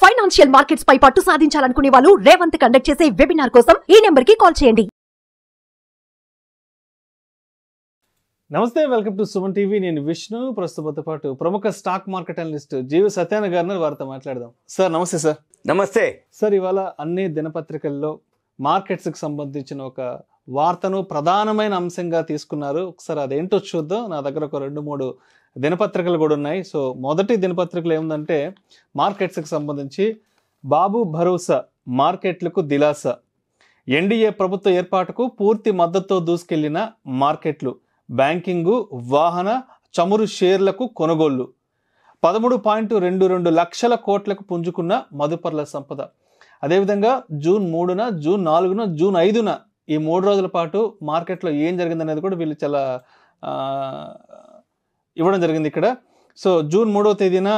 Financial markets పై పట్టు సాధించాలనుకునే వాళ్ళు Revanth conduct చేసే వెబినార్ కోసం ఈ నెంబర్ కి కాల్ చేయండి. నమస్తే, వెల్కమ్ టు సుమన్ టీవీ. నేను విష్ణు. ప్రస్తుతంతో పాటు ప్రముఖ స్టాక్ మార్కెట్ అనలిస్ట్ జీవి సత్యాన గారిని వారితో మాట్లాడదాం. సార్ నమస్తే. సార్ నమస్తే సార్, ఇవాళ అన్ని దినపత్రికల్లో మార్కెట్స్కి సంబంధించిన ఒక వార్తను ప్రధానమైన అంశంగా తీసుకున్నారు. ఒకసారి అదేంటో చూద్దాం. నా దగ్గర ఒక 2-3 దినపత్రికలు కూడా ఉన్నాయి. సో మొదటి దినపత్రికలు ఏముందంటే మార్కెట్స్కి సంబంధించి బాబు భరోసా, మార్కెట్లకు దిలాస, ఎన్డీఏ ప్రభుత్వ ఏర్పాటుకు పూర్తి మద్దతుతో దూసుకెళ్లిన మార్కెట్లు, బ్యాంకింగు, వాహన, చమురు షేర్లకు కొనుగోళ్లు, 13.22 లక్షల కోట్లకు పుంజుకున్న మదుపర్ల సంపద. అదేవిధంగా జూన్ 3న, జూన్ 4న, జూన్ 5న ఈ 3 రోజుల పాటు మార్కెట్లో ఏం జరిగిందనేది కూడా వీళ్ళు చాలా ఇవ్వడం జరిగింది ఇక్కడ. సో జూన్ 3వ తేదీన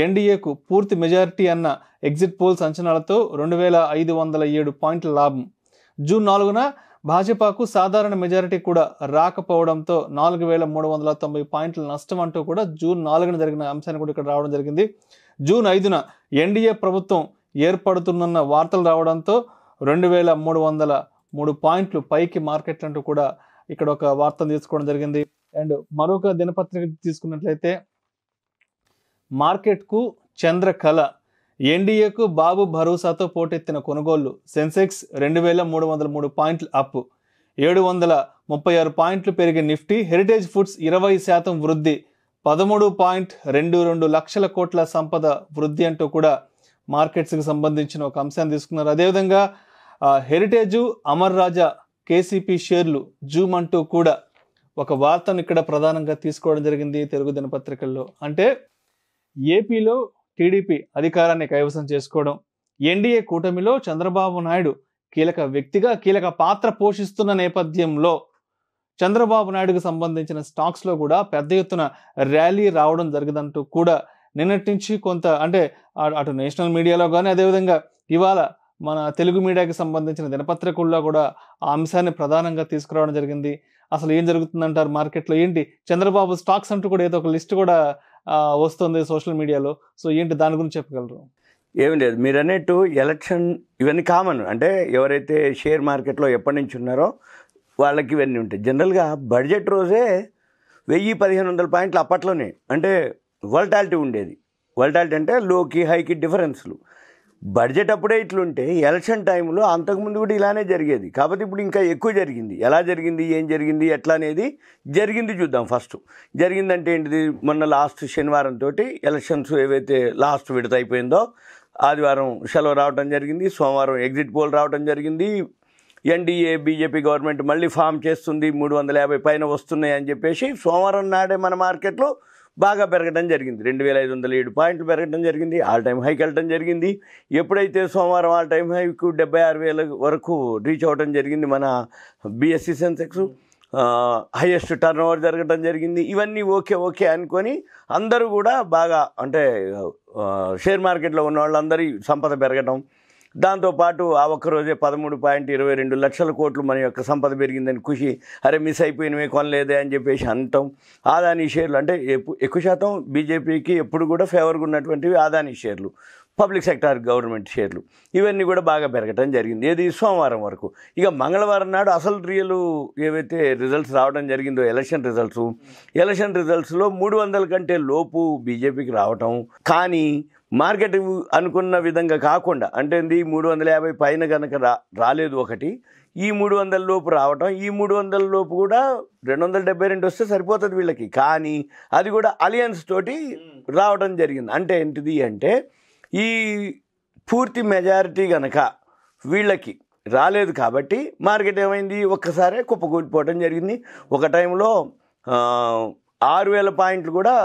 ఎన్డీఏకు పూర్తి మెజారిటీ అన్న ఎగ్జిట్ పోల్స్ అంచనాలతో 2507 పాయింట్ల లాభం. జూన్ 4న భాజపాకు సాధారణ మెజారిటీ కూడా రాకపోవడంతో 4390 పాయింట్ల నష్టం అంటూ కూడా జూన్ 4న జరిగిన అంశాన్ని కూడా ఇక్కడ రావడం జరిగింది. జూన్ 5న ఎన్డీఏ ప్రభుత్వం ఏర్పడుతున్న వార్తలు రావడంతో 2303 పాయింట్లు పైకి మార్కెట్లు అంటూ కూడా ఇక్కడ ఒక వార్తను తీసుకోవడం జరిగింది. అండ్ మరొక దినపత్రిక తీసుకున్నట్లయితే మార్కెట్కు చంద్రకళ, ఎన్డీఏకు బాబు భరోసాతో పోటెత్తిన కొనుగోళ్లు, సెన్సెక్స్ 2303 పాయింట్లు అప్, 736 పాయింట్లు పెరిగి నిఫ్టీ, హెరిటేజ్ ఫుడ్స్ 20% వృద్ధి, 13.22 లక్షల కోట్ల సంపద వృద్ధి అంటూ కూడా మార్కెట్స్కి సంబంధించిన ఒక అంశాన్ని తీసుకున్నారు. అదేవిధంగా హెరిటేజు, అమర్ రాజా, కేసీపీ షేర్లు జూమ్ అంటూ కూడా ఒక వార్తను ఇక్కడ ప్రధానంగా తీసుకోవడం జరిగింది తెలుగు దినపత్రికల్లో. అంటే ఏపీలో టీడీపీ అధికారాన్ని కైవసం చేసుకోవడం, ఎన్డీఏ కూటమిలో చంద్రబాబు నాయుడు కీలక పాత్ర పోషిస్తున్న నేపథ్యంలో చంద్రబాబు నాయుడుకు సంబంధించిన స్టాక్స్లో కూడా పెద్ద ఎత్తున ర్యాలీ రావడం జరిగిందంటూ కూడా నిన్నటి నుంచి కొంత అంటే అటు నేషనల్ మీడియాలో కానీ అదేవిధంగా ఇవాళ మన తెలుగు మీడియాకి సంబంధించిన దినపత్రికల్లో కూడా ఆ అంశాన్ని ప్రధానంగా తీసుకురావడం జరిగింది. అసలు ఏం జరుగుతుందంటారు మార్కెట్లో, ఏంటి చంద్రబాబు స్టాక్స్ అంటూ కూడా ఏదో ఒక లిస్ట్ కూడా వస్తుంది సోషల్ మీడియాలో. సో ఏంటి దాని గురించి చెప్పగలరు? ఏమి లేదు, మీరు అన్నట్టు ఎలక్షన్ ఇవన్నీ కామన్. అంటే ఎవరైతే షేర్ మార్కెట్లో ఎప్పటి నుంచి ఉన్నారో వాళ్ళకి ఇవన్నీ ఉంటాయి. జనరల్గా బడ్జెట్ రోజే 1000-1500 పాయింట్లు అప్పట్లోనే అంటే వోల్టాలిటీ ఉండేది. వోల్టాలిటీ అంటే లోకి హైకి డిఫరెన్స్లు. బడ్జెట్ అప్పుడే ఇట్లుంటే ఎలక్షన్ టైంలో అంతకుముందు కూడా ఇలానే జరిగేది. కాబట్టి ఇప్పుడు ఇంకా ఎక్కువ జరిగింది. ఎలా జరిగింది, ఏం జరిగింది, ఎట్లా అనేది జరిగింది చూద్దాం. ఫస్ట్ జరిగిందంటే ఏంటిది, మొన్న లాస్ట్ శనివారంతో ఎలక్షన్స్ ఏవైతే లాస్ట్ విడత అయిపోయిందో ఆదివారం సెలవు రావడం జరిగింది, సోమవారం ఎగ్జిట్ పోల్ రావడం జరిగింది. ఎన్డీఏ బీజేపీ గవర్నమెంట్ మళ్ళీ ఫామ్ చేస్తుంది, 350 పైన వస్తున్నాయి అని చెప్పేసి సోమవారం నాడే మన మార్కెట్లో బాగా పెరగడం జరిగింది. 2507 పాయింట్లు పెరగడం జరిగింది. ఆల్ టైమ్ హైకి వెళ్ళడం జరిగింది. ఎప్పుడైతే సోమవారం ఆల్ టైమ్ హైకు 76,000 వరకు రీచ్ అవ్వడం జరిగింది మన BSc Sensex, highest turn over జరగడం జరిగింది. ఇవన్నీ ఓకే అనుకొని అందరూ కూడా బాగా అంటే షేర్ మార్కెట్లో ఉన్న వాళ్ళందరి సంపద పెరగడం, దాంతోపాటు ఆ ఒక్కరోజే 13.22 లక్షల కోట్లు మన యొక్క సంపద పెరిగిందని ఖుషి, అరే మిస్ అయిపోయినవే కొనలేదే అని చెప్పేసి అంటాం. ఆదాని షేర్లు అంటే ఎక్కువ శాతం బీజేపీకి ఎప్పుడు కూడా ఫేవర్గా ఉన్నటువంటివి ఆదాని షేర్లు, పబ్లిక్ సెక్టార్ గవర్నమెంట్ షేర్లు, ఇవన్నీ కూడా బాగా పెరగటం జరిగింది. ఏది సోమవారం వరకు. ఇక మంగళవారం నాడు అసలు ఏవైతే రిజల్ట్స్ రావడం జరిగిందో ఎలక్షన్ రిజల్ట్స్లో 300 కంటే లోపు బీజేపీకి రావటం, కానీ మార్కెట్ అనుకున్న విధంగా కాకుండా అంటే 350 పైన కనుక రాలేదు ఒకటి, ఈ 300 లోపు రావటం, ఈ 300 లోపు కూడా 272 వస్తే సరిపోతుంది వీళ్ళకి, కానీ అది కూడా అలియన్స్ తోటి రావడం జరిగింది. అంటే ఏంటిది అంటే ఈ పూర్తి మెజారిటీ కనుక వీళ్ళకి రాలేదు కాబట్టి మార్కెట్ ఏమైంది, ఒక్కసారే కుప్పకూలిపోవడం జరిగింది. ఒక టైంలో 6000 పాయింట్లు కూడా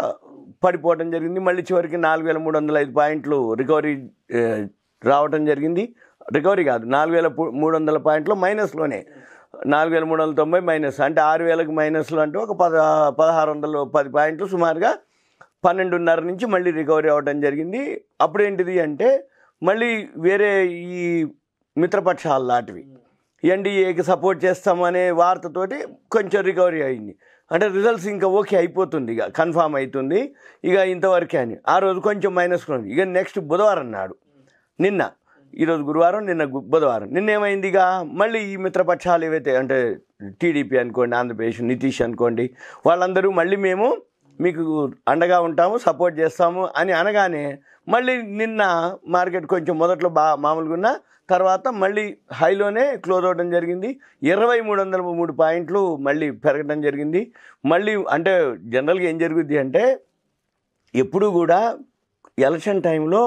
పడిపోవడం జరిగింది. మళ్ళీ చివరికి 4305 పాయింట్లు రికవరీ రావడం జరిగింది. రికవరీ కాదు, 4300 పాయింట్లు మైనస్లోనే, 4390 మైనస్ అంటే 6000కి మైనస్లో అంటే ఒక 1610 పాయింట్లు సుమారుగా 12.5 నుంచి మళ్ళీ రికవరీ అవ్వడం జరిగింది. అప్పుడేంటిది అంటే మళ్ళీ వేరే ఈ మిత్రపక్షాలు లాంటివి ఎన్డీఏకి సపోర్ట్ చేస్తామనే వార్తతోటి కొంచెం రికవరీ అయింది. అంటే రిజల్ట్స్ ఇంకా ఓకే అయిపోతుంది, ఇక కన్ఫామ్ అవుతుంది, ఇక ఇంతవరకే అని. ఆ రోజు కొంచెం మైనస్ ఉంది. ఇక నెక్స్ట్ బుధవారం నాడు నిన్న ఈరోజు గురువారం, నిన్న బుధవారం. నిన్నేమైందిగా మళ్ళీ ఈ మిత్రపక్షాలు ఏవైతే అంటే టీడీపీ అనుకోండి, ఆంధ్రప్రదేశ్ నితీష్ అనుకోండి, వాళ్ళందరూ మళ్ళీ మేము మీకు అండగా ఉంటాము, సపోర్ట్ చేస్తాము అని అనగానే మళ్ళీ నిన్న మార్కెట్ కొంచెం మొదట్లో మామూలుగా ఉన్న తర్వాత మళ్ళీ హైలోనే క్లోజ్ అవ్వడం జరిగింది. 2303 పాయింట్లు మళ్ళీ పెరగడం జరిగింది. మళ్ళీ అంటే జనరల్గా ఏం జరుగుద్ది అంటే ఎప్పుడు కూడా ఎలక్షన్ టైంలో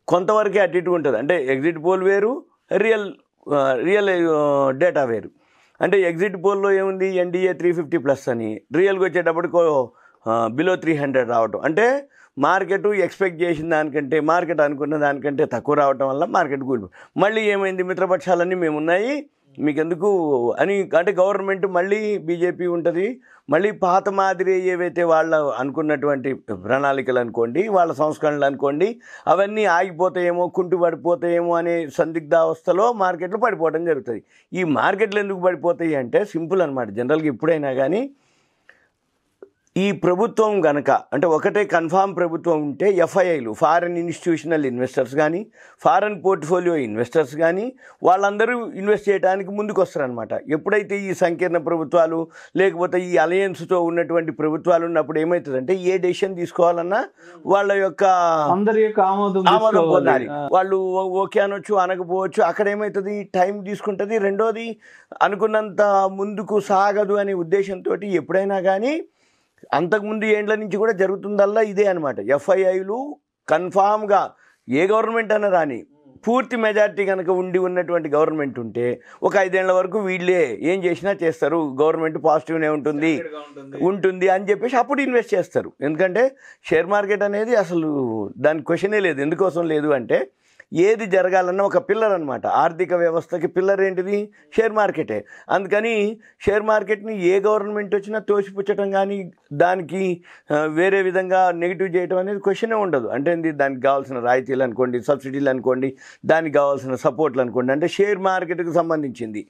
కొంతవరకే అటు ఇటు ఉంటుంది. అంటే ఎగ్జిట్ పోల్ వేరు, రియల్ డేటా వేరు. అంటే ఎగ్జిట్ పోల్లో ఏముంది ఎన్డీఏ 350+ అని, రియల్గా వచ్చేటప్పటికో బిలో 300 రావటం. అంటే మార్కెట్ ఎక్స్పెక్ట్ చేసిన దానికంటే, మార్కెట్ అనుకున్న దానికంటే తక్కువ రావటం వల్ల మార్కెట్ కూలిపోయి మళ్ళీ ఏమైంది మిత్రపక్షాలన్నీ మేమున్నాయి మీకెందుకు అని, అంటే గవర్నమెంట్ మళ్ళీ బీజేపీ ఉంటుంది, మళ్ళీ పాత మాదిరి ఏవైతే వాళ్ళ అనుకున్నటువంటి ప్రణాళికలు అనుకోండి, వాళ్ళ సంస్కరణలు అనుకోండి, అవన్నీ ఆగిపోతాయేమో, కుంటుపడిపోతాయేమో అనే సందిగ్ధావస్థలో మార్కెట్లు పడిపోవడం జరుగుతుంది. ఈ మార్కెట్లు ఎందుకు పడిపోతాయి అంటే సింపుల్ అనమాట. జనరల్గా ఎప్పుడైనా కానీ ఈ ప్రభుత్వం గనక అంటే ఒకటే కన్ఫామ్ ప్రభుత్వం ఉంటే ఎఫ్ఐఐలు, ఫారెన్ ఇన్స్టిట్యూషనల్ ఇన్వెస్టర్స్ కానీ, ఫారెన్ పోర్ట్ఫోలియో ఇన్వెస్టర్స్ కానీ వాళ్ళందరూ ఇన్వెస్ట్ చేయడానికి ముందుకు వస్తారనమాట. ఎప్పుడైతే ఈ సంకీర్ణ ప్రభుత్వాలు లేకపోతే ఈ అలయన్స్తో ఉన్నటువంటి ప్రభుత్వాలు ఉన్నప్పుడు ఏమవుతుందంటే ఏ డెసిషన్ తీసుకోవాలన్నా వాళ్ళ యొక్క అందరి యొక్క ఆమోదం పొందాలి. వాళ్ళు ఓకే అనొచ్చు, అనకపోవచ్చు. అక్కడ ఏమవుతుంది టైం తీసుకుంటుంది. రెండోది అనుకున్నంత ముందుకు సాగదు అనే ఉద్దేశంతో ఎప్పుడైనా కానీ అంతకుముందు ఏండ్ల నుంచి కూడా జరుగుతుందల్లా ఇదే అనమాట. ఎఫ్ఐఐలు కన్ఫామ్గా ఏ గవర్నమెంట్ అన్న రాని పూర్తి మెజారిటీ కనుక ఉన్నటువంటి గవర్నమెంట్ ఉంటే ఒక 5 ఏళ్ల వరకు వీళ్ళే ఏం చేసినా చేస్తారు, గవర్నమెంట్ పాజిటివ్నే ఉంటుంది అని చెప్పేసి అప్పుడు ఇన్వెస్ట్ చేస్తారు. ఎందుకంటే షేర్ మార్కెట్ అనేది అసలు దాని క్వశ్చనే లేదు. ఎందుకోసం లేదు అంటే ఏది జరగాలన్నా ఒక పిల్లర్ అనమాట. ఆర్థిక వ్యవస్థకి పిల్లర్ ఏంటిది? షేర్ మార్కెటే. అందుకని షేర్ మార్కెట్ని ఏ గవర్నమెంట్ వచ్చినా తోసిపుచ్చటం కానీ దానికి వేరే విధంగా నెగిటివ్ చేయడం అనేది క్వశ్చనే ఉండదు. అంటే దానికి కావాల్సిన రాయితీలు అనుకోండి, సబ్సిడీలు అనుకోండి, దానికి కావాల్సిన సపోర్ట్లు అనుకోండి, అంటే షేర్ మార్కెట్కి సంబంధించింది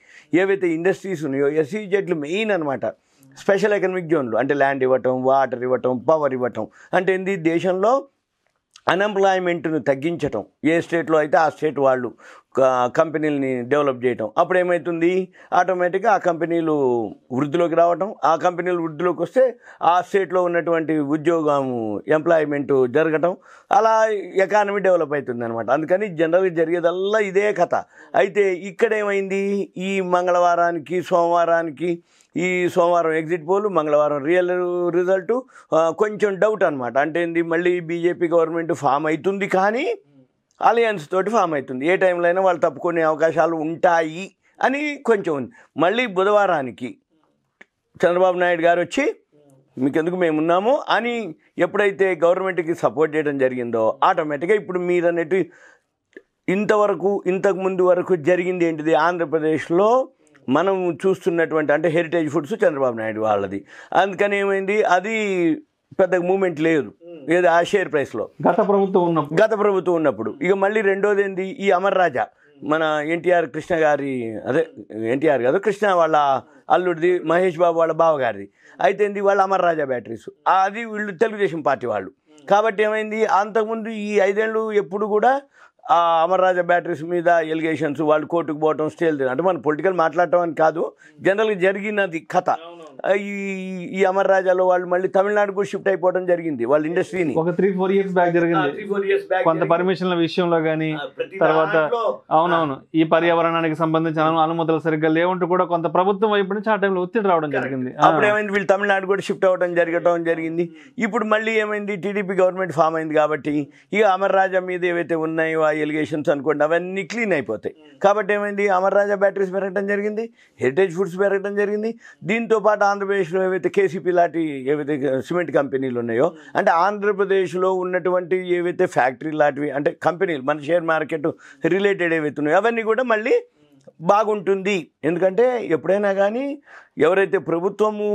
ఏవైతే ఇండస్ట్రీస్ ఉన్నాయో ఎస్ఈజెడ్లు మెయిన్ అనమాట. స్పెషల్ ఎకనామిక్ జోన్లు అంటే ల్యాండ్ ఇవ్వటం, వాటర్ ఇవ్వటం, పవర్ ఇవ్వటం, అంటే దేశంలో అన్ఎంప్లాయ్మెంట్ను తగ్గించటం. ఏ స్టేట్లో అయితే ఆ స్టేట్ వాళ్ళు కంపెనీలని డెవలప్ చేయటం. అప్పుడు ఏమవుతుంది ఆటోమేటిక్గా ఆ కంపెనీలు వృద్ధిలోకి రావటం. ఆ కంపెనీలు వృద్ధిలోకి వస్తే ఆ స్టేట్లో ఉన్నటువంటి ఉద్యోగం ఎంప్లాయ్మెంట్ జరగటం, అలా ఎకానమీ డెవలప్ అవుతుంది అనమాట. అందుకని జనరల్గా జరిగేదల్లా ఇదే కథ. అయితే ఇక్కడ ఏమైంది ఈ మంగళవారానికి సోమవారానికి, ఈ సోమవారం ఎగ్జిట్ పోల్, మంగళవారం రియల్ రిజల్ట్ కొంచెం డౌట్ అనమాట. అంటే మళ్ళీ బీజేపీ గవర్నమెంట్ ఫామ్ అవుతుంది కానీ అలయన్స్ తోటి ఫామ్ అవుతుంది. ఏ టైంలో అయినా వాళ్ళు తప్పుకునే అవకాశాలు ఉంటాయి అని కొంచెం ఉంది. మళ్ళీ బుధవారానికి చంద్రబాబు నాయుడు గారు వచ్చి మీకెందుకు మేమున్నాము అని ఎప్పుడైతే గవర్నమెంట్కి సపోర్ట్ చేయడం జరిగిందో ఆటోమేటిక్గా ఇప్పుడు మీరు అన్నట్టు ఇంతకుముందు వరకు జరిగింది ఏంటిది? ఆంధ్రప్రదేశ్లో మనం చూస్తున్నటువంటి అంటే హెరిటేజ్ ఫుడ్స్ చంద్రబాబు నాయుడు వాళ్ళది. అందుకని ఏమైంది అది పెద్ద మూమెంట్ లేదు ఏదో ఆ షేర్ ప్రైస్లో గత ప్రభుత్వం ఉన్నప్పుడు. ఇక మళ్ళీ రెండోది ఏంది ఈ అమర్ రాజా మన ఎన్టీఆర్ కృష్ణ గారి ఎన్టీఆర్ కాదు కృష్ణ వాళ్ళ అల్లుడిది, మహేష్ బాబు వాళ్ళ బావగారిది. అయితే ఏంది వాళ్ళ అమర్ రాజా బ్యాటరీస్ అది వీళ్ళు తెలుగుదేశం పార్టీ వాళ్ళు. కాబట్టి ఏమైంది అంతకుముందు ఈ 5 ఏళ్ళు ఎప్పుడు కూడా ఆ అమర్ రాజా బ్యాటరీస్ మీద ఎలిగేషన్స్, వాళ్ళు కోర్టుకు పోవటం, స్టేల్ అంటే మన పొలిటికల్ మాట్లాడటం అని కాదు, జనరల్గా జరిగినది కథ. ఈ అమర్ రాజాలో వాళ్ళు మళ్ళీ తమిళనాడు కూడా షిఫ్ట్ అయిపోవడం జరిగింది వాళ్ళ ఇండస్ట్రీని. ఒక 3-4 years బ్యాక్ జరిగింది కొంత పర్మిషన్ల విషయంలో కానీ. తర్వాత అవునవును ఈ పర్యావరణానికి సంబంధించిన అనుమతులు సరిగ్గా లేవంటూ కూడా కొంత ప్రభుత్వం వైపు నుంచి ఆ టైంలో ఒత్తిడి రావడం జరిగింది. అప్పుడు ఏమైంది వీళ్ళు తమిళనాడు కూడా షిఫ్ట్ అవ్వడం జరిగింది. ఇప్పుడు మళ్ళీ ఏమైంది టీడీపీ గవర్నమెంట్ ఫామ్ అయింది కాబట్టి ఇక అమర్ రాజా మీద ఏవైతే ఉన్నాయో ఆ ఎలిగేషన్స్ అనుకోండి అవన్నీ క్లీన్ అయిపోతాయి. కాబట్టి ఏమైంది అమర్ రాజా బ్యాటరీస్ పెరగడం జరిగింది, హెరిటేజ్ ఫుడ్స్ పెరగడం జరిగింది. దీంతో పాటు ఆంధ్రప్రదేశ్లో ఏవైతే కేసీపీ లాంటి ఏవైతే సిమెంట్ కంపెనీలు ఉన్నాయో అంటే ఆంధ్రప్రదేశ్లో ఉన్నటువంటి ఏవైతే ఫ్యాక్టరీ లాంటివి అంటే కంపెనీలు మన షేర్ మార్కెట్ రిలేటెడ్ ఏవైతే ఉన్నాయో అవన్నీ కూడా మళ్ళీ బాగుంటుంది. ఎందుకంటే ఎప్పుడైనా కానీ ఎవరైతే ప్రభుత్వము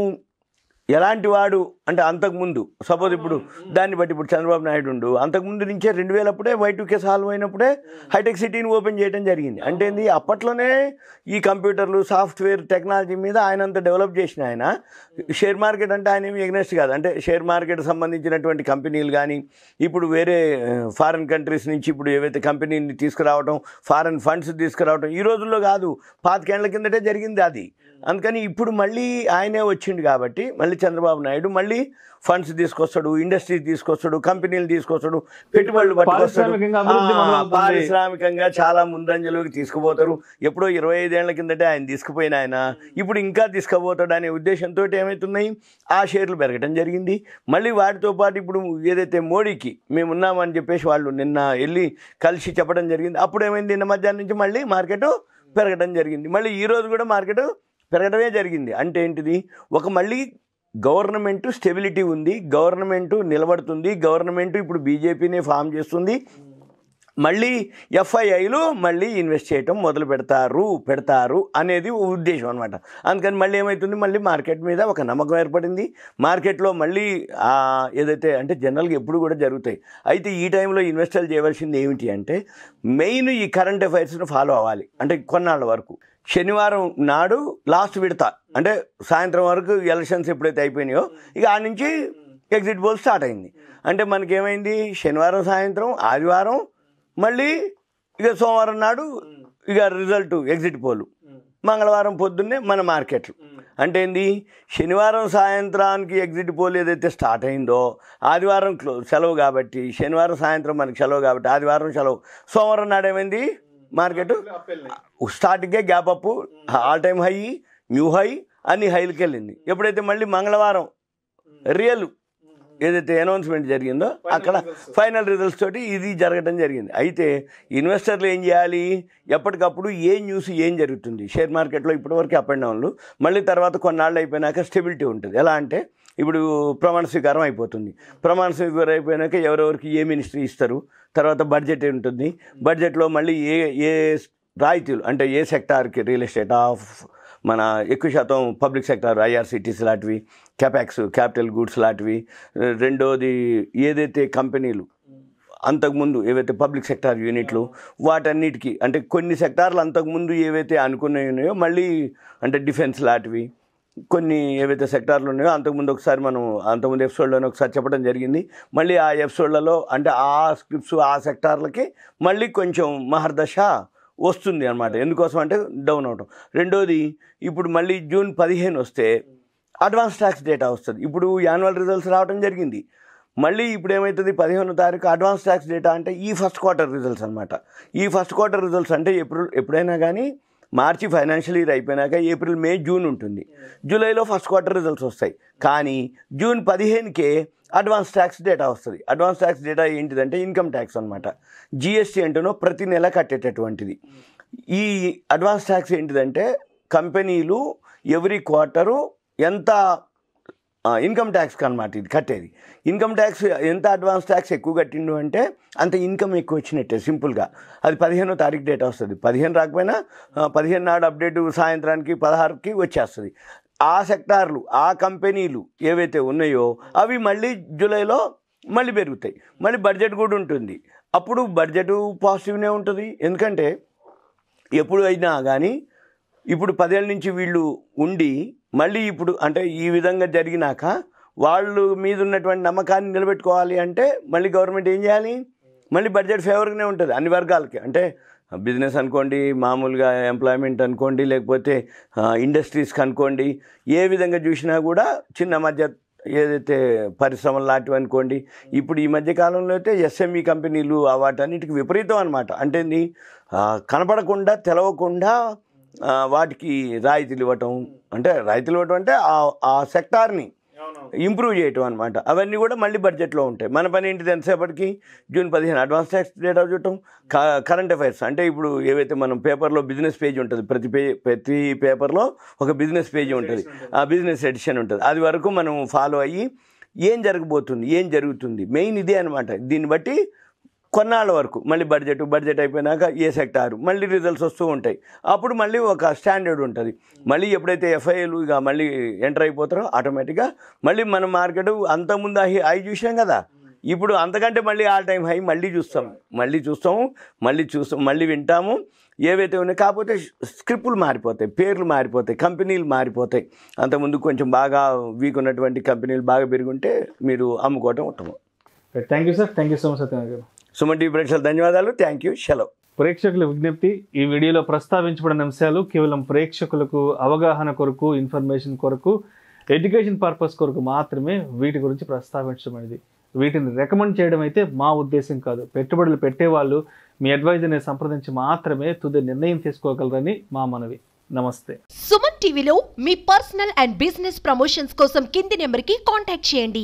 ఎలాంటి వాడు అంటే అంతకుముందు సపోజ్ ఇప్పుడు దాన్ని బట్టి ఇప్పుడు చంద్రబాబు నాయుడు ఉండు అంతకుముందు నుంచే 2000 అప్పుడే Y2K సాల్వ్ అయినప్పుడే హైటెక్ సిటీని ఓపెన్ చేయడం జరిగింది. అంటే ఏంది అప్పట్లోనే ఈ కంప్యూటర్లు సాఫ్ట్వేర్ టెక్నాలజీ మీద ఆయన అంత డెవలప్ చేసిన ఆయన షేర్ మార్కెట్ అంటే ఆయన ఏమి ఎగ్నెస్ట్ కాదు. అంటే షేర్ మార్కెట్ సంబంధించినటువంటి కంపెనీలు కానీ ఇప్పుడు వేరే ఫారిన్ కంట్రీస్ నుంచి ఇప్పుడు ఏవైతే కంపెనీని తీసుకురావడం ఫారిన్ ఫండ్స్ తీసుకురావడం ఈ రోజుల్లో కాదు 25 ఏళ్ల కిందటే జరిగింది అది. అందుకని ఇప్పుడు మళ్ళీ ఆయనే వచ్చిండు కాబట్టి మళ్ళీ చంద్రబాబు నాయుడు మళ్ళీ ఫండ్స్ తీసుకొస్తాడు, ఇండస్ట్రీ తీసుకొస్తాడు, కంపెనీలు తీసుకొస్తాడు, పెట్టుబడులు పట్టుకొస్తాడు, పారిశ్రామికంగా చాలా ముందంజలోకి తీసుకుపోతారు. ఎప్పుడో 25 ఏళ్ల కిందటే ఆయన తీసుకుపోయిన ఆయన ఇప్పుడు ఇంకా తీసుకుపోతాడు అనే ఉద్దేశంతో ఏమవుతున్నాయి ఆ షేర్లు పెరగడం జరిగింది. మళ్ళీ వాటితో పాటు ఇప్పుడు ఏదైతే మోడీకి మేము ఉన్నామని చెప్పేసి వాళ్ళు నిన్న వెళ్ళి కలిసి చెప్పడం జరిగింది. అప్పుడు ఏమైంది నిన్న మధ్యాహ్నం నుంచి మళ్ళీ మార్కెట్ పెరగడం జరిగింది. మళ్ళీ ఈరోజు కూడా మార్కెట్ పెరగడమే జరిగింది. అంటే ఏంటిది ఒక మళ్ళీ గవర్నమెంట్ స్టెబిలిటీ ఉంది, గవర్నమెంట్ నిలబడుతుంది, గవర్నమెంట్ ఇప్పుడు బీజేపీని ఫామ్ చేస్తుంది, మళ్ళీ ఎఫ్ఐఐలు మళ్ళీ ఇన్వెస్ట్ చేయటం మొదలు పెడతారు అనేది ఉద్దేశం అనమాట. అందుకని మళ్ళీ ఏమవుతుంది మళ్ళీ మార్కెట్ మీద ఒక నమ్మకం ఏర్పడింది. మార్కెట్లో మళ్ళీ ఏదైతే అంటే జనరల్గా ఎప్పుడు కూడా జరుగుతాయి. అయితే ఈ టైంలో ఇన్వెస్టర్లు చేయవలసింది ఏమిటి అంటే మెయిన్ ఈ కరెంట్ అఫైర్స్ను ఫాలో అవ్వాలి. అంటే కొన్నాళ్ళ వరకు శనివారం నాడు లాస్ట్ విడత అంటే సాయంత్రం వరకు ఎలక్షన్స్ ఎప్పుడైతే అయిపోయినాయో ఇక ఆ నుంచి ఎగ్జిట్ పోల్ స్టార్ట్ అయింది. అంటే మనకేమైంది శనివారం సాయంత్రం ఆదివారం మళ్ళీ ఇక సోమవారం నాడు ఇక రిజల్ట్ ఎగ్జిట్ పోలు, మంగళవారం పొద్దున్నే మన మార్కెట్లు. అంటే ఏంది శనివారం సాయంత్రానికి ఎగ్జిట్ పోల్ ఏదైతే స్టార్ట్ అయిందో ఆదివారం సెలవు కాబట్టి శనివారం సాయంత్రం మనకి సెలవు కాబట్టి ఆదివారం సెలవు, సోమవారం నాడు ఏమైంది మార్కెట్ స్టార్టింగే gap up all time high new high అన్ని హైలకి వెళ్ళింది. ఎప్పుడైతే మళ్ళీ మంగళవారం రియల్ ఏదైతే అనౌన్స్మెంట్ జరిగిందో అక్కడ ఫైనల్ రిజల్ట్స్ తోటి ఇది జరగడం జరిగింది. అయితే ఇన్వెస్టర్లు ఏం చేయాలి ఎప్పటికప్పుడు ఏ న్యూస్ ఏం జరుగుతుంది షేర్ మార్కెట్లో ఇప్పటివరకు అప్ అండ్ డౌన్లు మళ్ళీ తర్వాత కొన్నాళ్ళు అయిపోయినాక స్టెబిలిటీ ఉంటుంది. ఎలా అంటే ఇప్పుడు ప్రమాణ స్వీకారం అయిపోతుంది, ప్రమాణ స్వీకారం అయిపోయినాక ఎవరెవరికి ఏ మినిస్ట్రీ ఇస్తారు, తర్వాత బడ్జెట్ ఉంటుంది, బడ్జెట్లో మళ్ళీ ఏ రాయితీలు అంటే ఏ సెక్టార్కి రియల్ ఎస్టేట్ మన ఎక్కువ శాతం పబ్లిక్ సెక్టార్ ఐఆర్సిటీసీ లాంటివి, క్యాపాక్స్ క్యాపిటల్ గూడ్స్ లాంటివి, రెండోది ఏదైతే కంపెనీలు అంతకుముందు ఏవైతే పబ్లిక్ సెక్టార్ యూనిట్లు వాటన్నిటికీ అంటే కొన్ని సెక్టార్లు అంతకుముందు ఏవైతే అనుకునే ఉన్నాయో మళ్ళీ అంటే డిఫెన్స్ లాంటివి కొన్ని ఏవైతే సెక్టార్లు ఉన్నాయో అంతకుముందు ఒకసారి మనం అంతకుముందు ఎపిసోడ్లోనే ఒకసారి చెప్పడం జరిగింది. మళ్ళీ ఆ ఎపిసోడ్లలో అంటే ఆ స్క్రిప్ట్స్ ఆ సెక్టార్లకి మళ్ళీ కొంచెం మహర్దశ వస్తుంది అనమాట. ఎందుకోసం అంటే డౌన్ అవటం. రెండోది ఇప్పుడు మళ్ళీ జూన్ 15 వస్తే అడ్వాన్స్ ట్యాక్స్ డేటా వస్తుంది. ఇప్పుడు యాన్యువల్ రిజల్ట్స్ రావడం జరిగింది. మళ్ళీ ఇప్పుడు ఏమవుతుంది 15వ తారీఖు అడ్వాన్స్ ట్యాక్స్ డేటా అంటే ఈ ఫస్ట్ క్వార్టర్ రిజల్ట్స్ అనమాట. ఈ ఫస్ట్ క్వార్టర్ రిజల్ట్స్ అంటే ఎప్పుడైనా కానీ మార్చి ఫైనాన్షియల్ ఇయర్ అయిపోయినాక ఏప్రిల్ మే జూన్ ఉంటుంది, జూలైలో ఫస్ట్ క్వార్టర్ రిజల్ట్స్ వస్తాయి. కానీ జూన్ 15కే అడ్వాన్స్ ట్యాక్స్ డేటా వస్తుంది. అడ్వాన్స్ ట్యాక్స్ డేటా ఏంటిదంటే ఇన్కమ్ ట్యాక్స్ అనమాట. జిఎస్టీ అంటేనో ప్రతి నెల కట్టేటటువంటిది. ఈ అడ్వాన్స్ ట్యాక్స్ ఏంటిదంటే కంపెనీలు ఎవ్రీ క్వార్టరు ఎంత ఇన్కమ్ ట్యాక్స్కి అనమాట ఇది కట్టేది. ఇన్కమ్ ట్యాక్స్ ఎంత అడ్వాన్స్ ట్యాక్స్ ఎక్కువ కట్టిండు అంటే అంత ఇన్కమ్ ఎక్కువ వచ్చినట్టే సింపుల్గా. అది 15వ తారీఖు డేటా వస్తుంది. 15 రాకపోయినా 15 నాడు అప్డేట్ సాయంత్రానికి 16కి వచ్చేస్తుంది. ఆ సెక్టార్లు ఆ కంపెనీలు ఏవైతే ఉన్నాయో అవి మళ్ళీ జూలైలో మళ్ళీ పెరుగుతాయి. మళ్ళీ బడ్జెట్ కూడా ఉంటుంది. అప్పుడు బడ్జెట్ పాజిటివ్నే ఉంటుంది. ఎందుకంటే ఎప్పుడు అయినా కానీ ఇప్పుడు 10 ఏళ్ళ నుంచి వీళ్ళు ఉండి మళ్ళీ ఇప్పుడు అంటే ఈ విధంగా జరిగినాక వాళ్ళు మీద ఉన్నటువంటి నమ్మకాన్ని నిలబెట్టుకోవాలి అంటే మళ్ళీ గవర్నమెంట్ ఏం చేయాలి మళ్ళీ బడ్జెట్ ఫేవర్గానే ఉంటుంది అన్ని వర్గాలకి. అంటే బిజినెస్ అనుకోండి, మామూలుగా ఎంప్లాయ్మెంట్ అనుకోండి, లేకపోతే ఇండస్ట్రీస్కి అనుకోండి, ఏ విధంగా చూసినా కూడా చిన్న మధ్య ఏదైతే పరిశ్రమలు లాంటివి అనుకోండి. ఇప్పుడు ఈ మధ్య కాలంలో అయితే ఎస్ఎంఈ కంపెనీలు వాటన్నిటికి విపరీతం అనమాట. అంటే కనపడకుండా తెలవకుండా వాటికి రాయితీలు ఇవ్వటం అంటే ఆ సెక్టార్ని ఇంప్రూవ్ చేయటం అనమాట. అవన్నీ కూడా మళ్ళీ బడ్జెట్లో ఉంటాయి. మన పని ఏంటిది ఎంతసేపటికి జూన్ 15 అడ్వాన్స్ ట్యాక్స్ డేటా చూడటం, కరెంట్ అఫైర్స్ అంటే ఇప్పుడు ఏవైతే మనం పేపర్లో బిజినెస్ పేజ్ ఉంటుంది, ప్రతి పేపర్లో ఒక బిజినెస్ పేజీ ఉంటుంది, ఆ బిజినెస్ ఎడిషన్ ఉంటుంది. అది వరకు మనం ఫాలో అయ్యి ఏం జరగబోతుంది ఏం జరుగుతుంది మెయిన్ ఇదే అనమాట. దీన్ని బట్టి కొన్నాళ్ళ వరకు మళ్ళీ బడ్జెట్ అయిపోయినాక ఏ సెక్టారు మళ్ళీ రిజల్ట్స్ వస్తూ ఉంటాయి. అప్పుడు మళ్ళీ ఒక స్టాండర్డ్ ఉంటుంది. మళ్ళీ ఎప్పుడైతే ఎఫ్ఐలు ఇక మళ్ళీ ఎంటర్ అయిపోతారో ఆటోమేటిక్గా మళ్ళీ మన మార్కెట్ అంతకుముందు హై చూసాం కదా, ఇప్పుడు అంతకంటే మళ్ళీ ఆల్ టైమ్ హై మళ్ళీ చూస్తాము, మళ్ళీ వింటాము. ఏవైతే ఉన్నాయి కాకపోతే స్క్రిప్టులు మారిపోతాయి, పేర్లు మారిపోతాయి, కంపెనీలు మారిపోతాయి. అంతకుముందు కొంచెం బాగా వీక్ ఉన్నటువంటి కంపెనీలు బాగా పెరుగుంటే మీరు అమ్ముకోవటం ఉత్తమం. Thank you sir, thank you so much Satyanarayana గారు. సుమన్ టీవీ ప్రేక్షకులకు ధన్యవాదాలు. Thank you. సెలవు. ప్రేక్షకుల విజ్ఞప్తి, ఈ వీడియోలో ప్రస్తావించబడిన అంశాలు కేవలం ప్రేక్షకులకు అవగాహన కొరకు, ఇన్ఫర్మేషన్ కొరకు, ఎడ్యుకేషన్ పర్పస్ కొరకు మాత్రమే వీటి గురించి ప్రస్తావించడం. వీటిని రికమెండ్ చేయడం అయితే మా ఉద్దేశం కాదు. పెట్టుబడులు పెట్టేవాళ్ళు మీ అడ్వైజర్ని సంప్రదించి మాత్రమే తుది నిర్ణయం తీసుకోగలరని మా మనవి. నమస్తే. సుమన్ టీవీలో మీ పర్సనల్ అండ్ బిజినెస్ ప్రమోషన్స్ కోసం కింది నెంబర్కి కాంటాక్ట్ చేయండి.